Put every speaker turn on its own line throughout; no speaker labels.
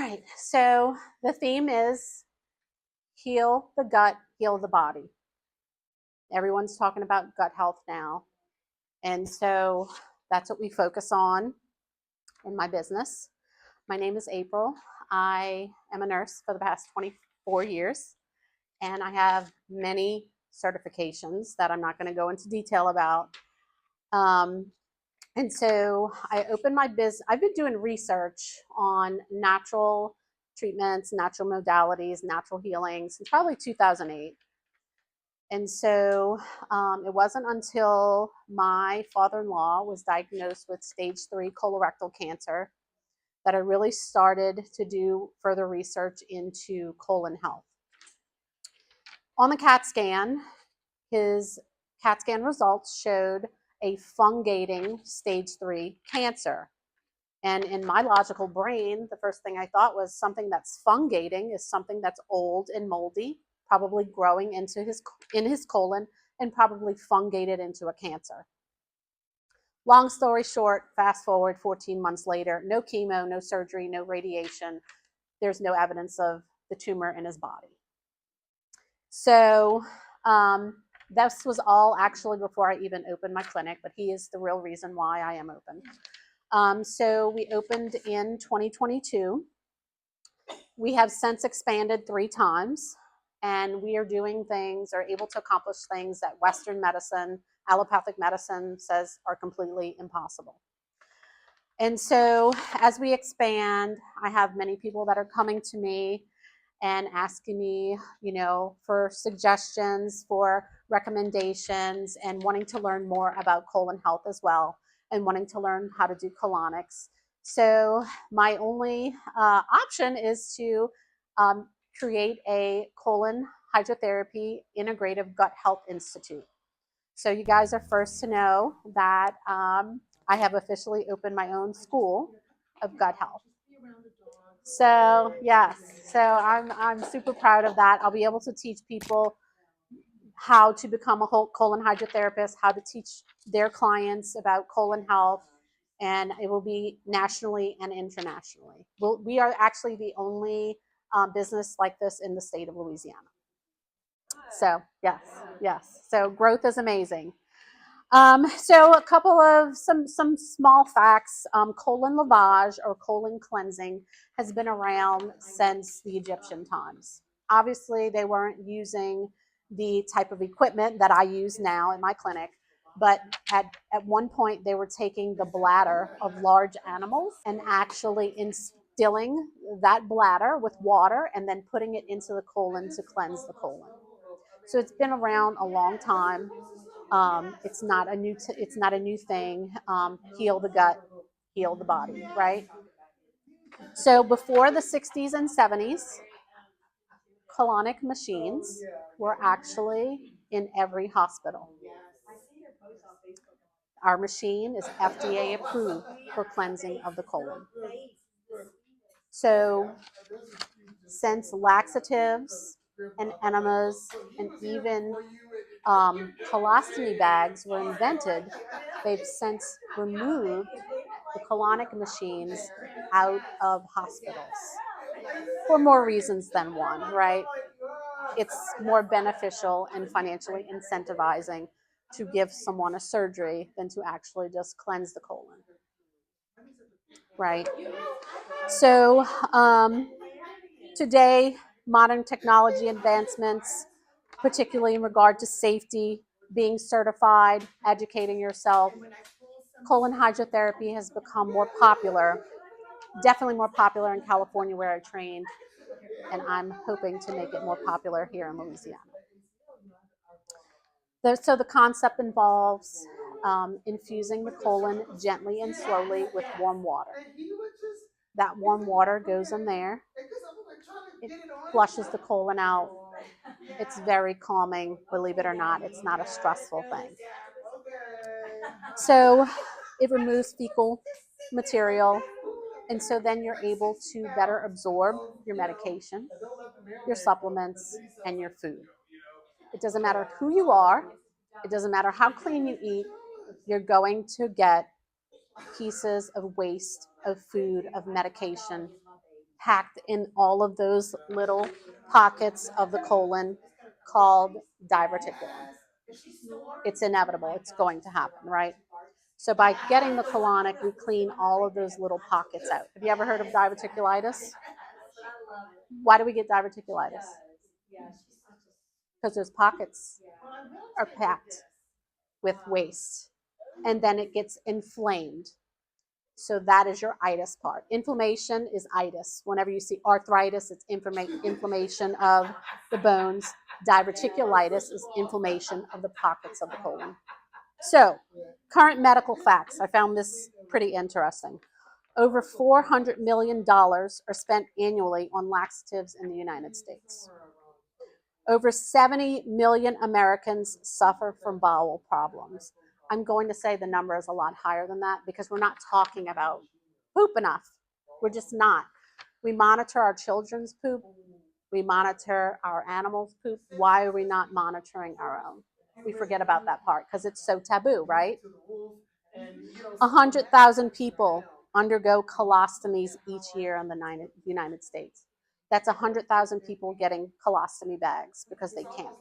right, so the theme is heal the gut, heal the body. Everyone's talking about gut health now. And so that's what we focus on in my business. My name is April. I am a nurse for the past 24 years, and I have many certifications that I'm not going to go into detail about. And so I opened my business. I've been doing research on natural treatments, natural modalities, natural healing since probably 2008. And so it wasn't until my father-in-law was diagnosed with stage 3 colorectal cancer that I really started to do further research into colon health. On the CAT scan, his CAT scan results showed a fungating stage 3 cancer. And in my logical brain, the first thing I thought was something that's fungating is something that's old and moldy, probably growing into his colon and probably fungated into a cancer. Long story short, fast forward 14 months later, no chemo, no surgery, no radiation. There's no evidence of the tumor in his body. So this was all actually before I even opened my clinic, but he is the real reason why I am open. So we opened in 2022. We have since expanded 3 times, and we are doing things, or able to accomplish things that Western medicine, allopathic medicine says are completely impossible. And so as we expand, I have many people that are coming to me and asking me, for suggestions, for recommendations, and wanting to learn more about colon health as well, and wanting to learn how to do colonics. So my only option is to create a colon hydrotherapy integrative gut health institute. So you guys are first to know that I have officially opened my own school of gut health. So yes, so I'm super proud of that. I'll be able to teach people how to become a whole colon hydrotherapist, how to teach their clients about colon health, and it will be nationally and internationally. We are actually the only business like this in the state of Louisiana. So yes. So growth is amazing. So a couple of some small facts. Colon lavage or colon cleansing has been around since the Egyptian times. Obviously, they weren't using the type of equipment that I use now in my clinic, but at one point they were taking the bladder of large animals and actually instilling that bladder with water and then putting it into the colon to cleanse the colon. So it's been around a long time. It's not a new thing. Heal the gut, heal the body, right? So before the 60s and 70s, colonic machines were actually in every hospital. Our machine is FDA approved for cleansing of the colon. So since laxatives and enemas and even colostomy bags were invented, they've since removed the colonic machines out of hospitals for more reasons than one, right? It's more beneficial and financially incentivizing to give someone a surgery than to actually just cleanse the colon, right? So today, modern technology advancements, particularly in regard to safety, being certified, educating yourself, colon hydrotherapy has become more popular, definitely more popular in California where I trained, and I'm hoping to make it more popular here in Louisiana. So the concept involves infusing the colon gently and slowly with warm water. That warm water goes in there. It flushes the colon out. It's very calming, believe it or not. It's not a stressful thing. So it removes fecal material, and so then you're able to better absorb your medication, your supplements, and your food. It doesn't matter who you are. It doesn't matter how clean you eat. You're going to get pieces of waste, of food, of medication packed in all of those little pockets of the colon called diverticulum. It's inevitable. It's going to happen, right? So by getting the colonic, we clean all of those little pockets out. Have you ever heard of diverticulitis? Why do we get diverticulitis? Because those pockets are packed with waste, and then it gets inflamed. So that is your itis part. Inflammation is itis. Whenever you see arthritis, it's inflammation of the bones. Diverticulitis is inflammation of the pockets of the colon. So, current medical facts. I found this pretty interesting. Over $400 million are spent annually on laxatives in the United States. Over 70 million Americans suffer from bowel problems. I'm going to say the number is a lot higher than that because we're not talking about poop enough. We're just not. We monitor our children's poop. We monitor our animals' poop. Why are we not monitoring our own? We forget about that part because it's so taboo, right? 100,000 people undergo colostomies each year in the United States. That's 100,000 people getting colostomy bags because they can't.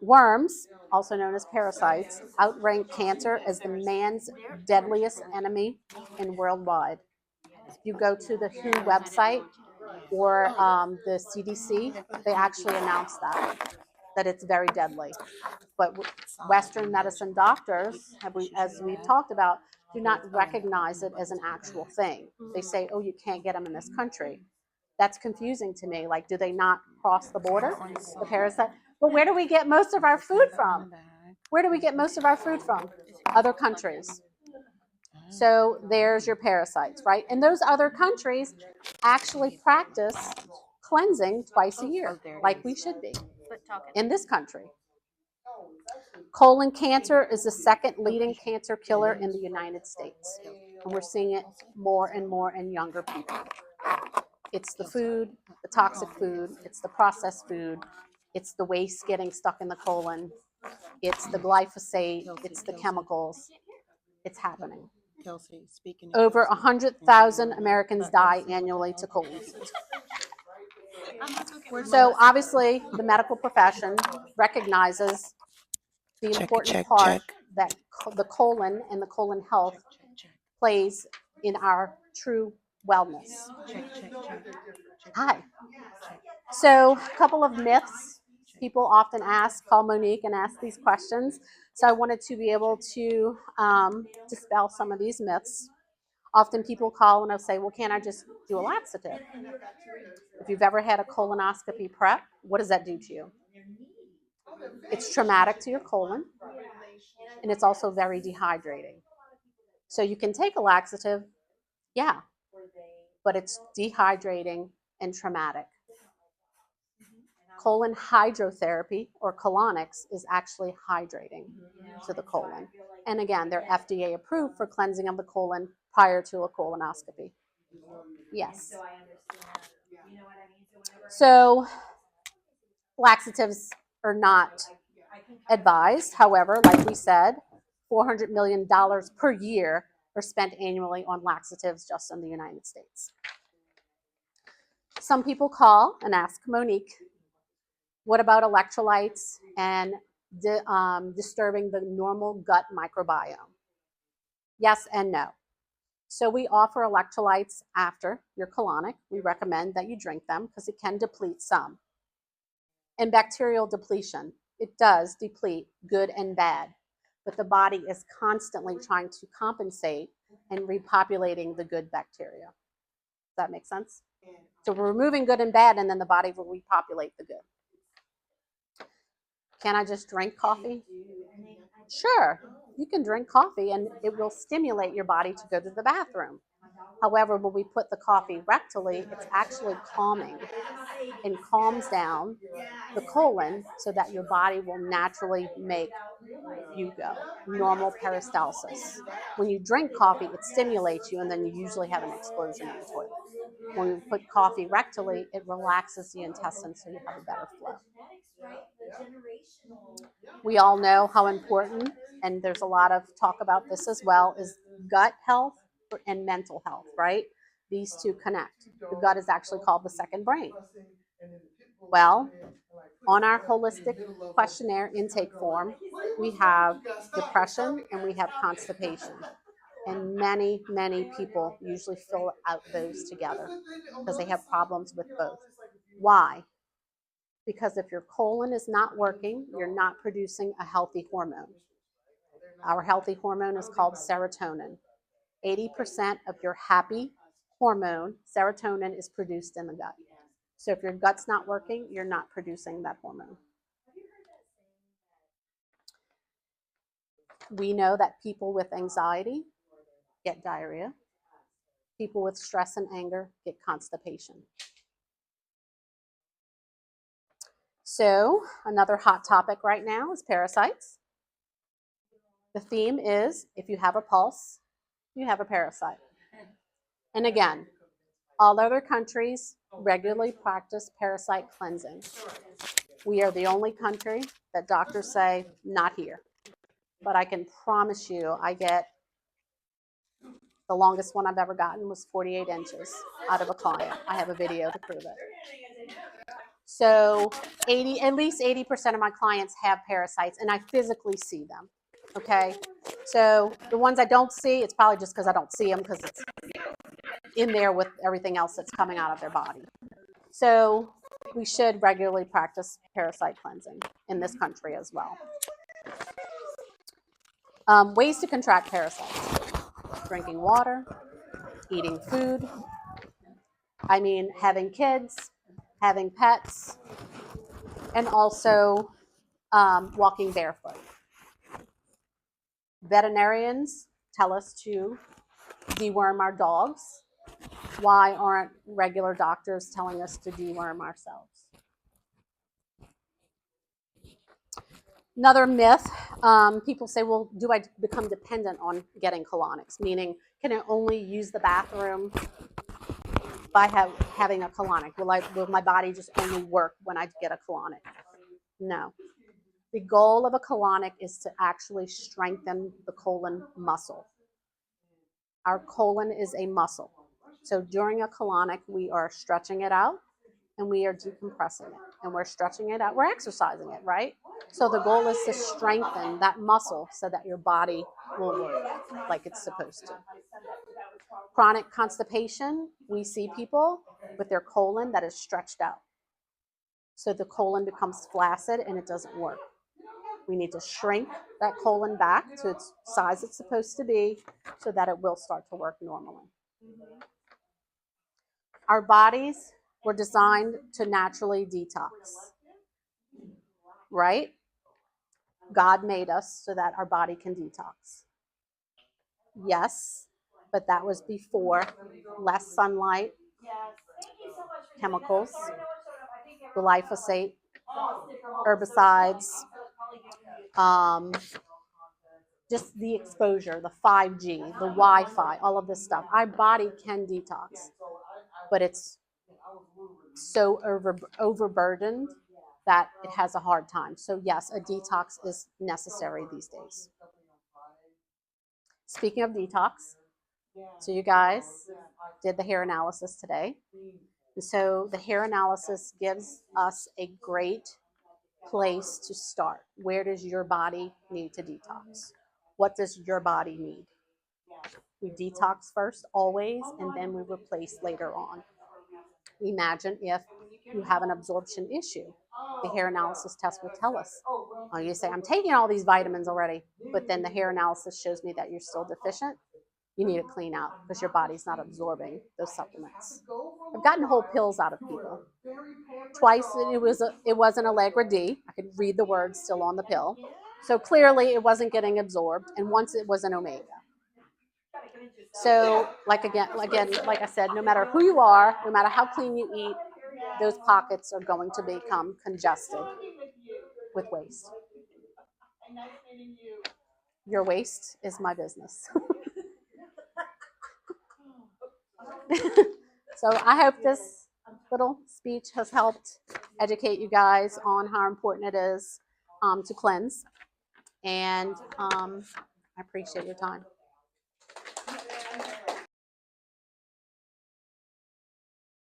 Worms, also known as parasites, outrank cancer as the man's deadliest enemy in worldwide. If you go to the WHO website or the CDC, they actually announce that it's very deadly. But Western medicine doctors, as we've talked about, do not recognize it as an actual thing. They say, oh, you can't get them in this country. That's confusing to me. Like, do they not cross the border? The parasite. But where do we get most of our food from? Where do we get most of our food from? Other countries. So there's your parasites, right? And those other countries actually practice cleansing twice a year, like we should be in this country. Colon cancer is the second leading cancer killer in the United States. And we're seeing it more and more in younger people. It's the food, the toxic food, it's the processed food, it's the waste getting stuck in the colon, it's the glyphosate, it's the chemicals. It's happening. Over 100,000 Americans die annually to colon cancer. So obviously, the medical profession recognizes the important part that the colon and the colon health plays in our true wellness. Hi. So a couple of myths. People often call Monique and ask these questions. So I wanted to be able to dispel some of these myths. Often people call and they'll say, well, can't I just do a laxative? If you've ever had a colonoscopy prep, what does that do to you? It's traumatic to your colon, and it's also very dehydrating. So you can take a laxative, yeah, but it's dehydrating and traumatic. Colon hydrotherapy, or colonics, is actually hydrating to the colon. And again, they're FDA approved for cleansing of the colon prior to a colonoscopy. Yes. So laxatives are not advised. However, like we said, $400 million per year are spent annually on laxatives just in the United States. Some people call and ask Monique, what about electrolytes and disturbing the normal gut microbiome? Yes and no. So we offer electrolytes after your colonic. We recommend that you drink them because it can deplete some. And bacterial depletion, it does deplete good and bad, but the body is constantly trying to compensate and repopulating the good bacteria. Does that make sense? So we're removing good and bad, and then the body will repopulate the good. Can I just drink coffee? Sure, you can drink coffee and it will stimulate your body to go to the bathroom. However, when we put the coffee rectally, it's actually calming and calms down the colon so that your body will naturally make you go. Normal peristalsis. When you drink coffee, it stimulates you and then you usually have an explosion in the toilet. When you put coffee rectally, it relaxes the intestines so you have a better flow. We all know how important, and there's a lot of talk about this as well, is gut health and mental health, right? these two connect. The gut is actually called the second brain. Well, on our holistic questionnaire intake form, we have depression and we have constipation. And many, many people usually fill out those together because they have problems with both. Why? Because if your colon is not working, you're not producing a healthy hormone. Our healthy hormone is called serotonin. 80% of your happy hormone, serotonin, is produced in the gut. So if your gut's not working, you're not producing that hormone. We know that people with anxiety get diarrhea. People with stress and anger get constipation. So another hot topic right now is parasites. The theme is, if you have a pulse, you have a parasite. And again, all other countries regularly practice parasite cleansing. We are the only country that doctors say, not here. But I can promise you, the longest one I've ever gotten was 48 inches out of a client. I have a video to prove it. So at least 80% of my clients have parasites, and I physically see them. Okay, so the ones I don't see, it's probably just because I don't see them because it's in there with everything else that's coming out of their body. So we should regularly practice parasite cleansing in this country as well. Ways to contract parasites: drinking water, eating food, having kids, having pets, and also walking barefoot. Veterinarians tell us to deworm our dogs. Why aren't regular doctors telling us to deworm ourselves? Another myth, people say, well, do I become dependent on getting colonics? Meaning, can I only use the bathroom by having a colonic? Will my body just only work when I get a colonic? No. The goal of a colonic is to actually strengthen the colon muscle. Our colon is a muscle. So during a colonic, we are stretching it out and we are decompressing it. And we're stretching it out. We're exercising it, right? So the goal is to strengthen that muscle so that your body will work like it's supposed to. Chronic constipation, we see people with their colon that is stretched out. So the colon becomes flaccid and it doesn't work. We need to shrink that colon back to its size it's supposed to be so that it will start to work normally. Our bodies were designed to naturally detox, right? God made us so that our body can detox. Yes, but that was before less sunlight, chemicals, glyphosate, herbicides, just the exposure, the 5G, the Wi-Fi, all of this stuff. Our body can detox, but it's so overburdened that it has a hard time. So yes, a detox is necessary these days. Speaking of detox, so you guys did the hair analysis today. And so the hair analysis gives us a great place to start. Where does your body need to detox? What does your body need? We detox first, always, and then we replace later on. Imagine if you have an absorption issue. The hair analysis test will tell us. You say, I'm taking all these vitamins already, but then the hair analysis shows me that you're still deficient. You need to clean out because your body's not absorbing those supplements. I've gotten whole pills out of people. Twice it was an Allegra D. I could read the words still on the pill. So clearly it wasn't getting absorbed. And once it was an omega. So like I said, no matter who you are, no matter how clean you eat, those pockets are going to become congested with waste. Your waste is my business. So I hope this little speech has helped educate you guys on how important it is to cleanse. And I appreciate your time.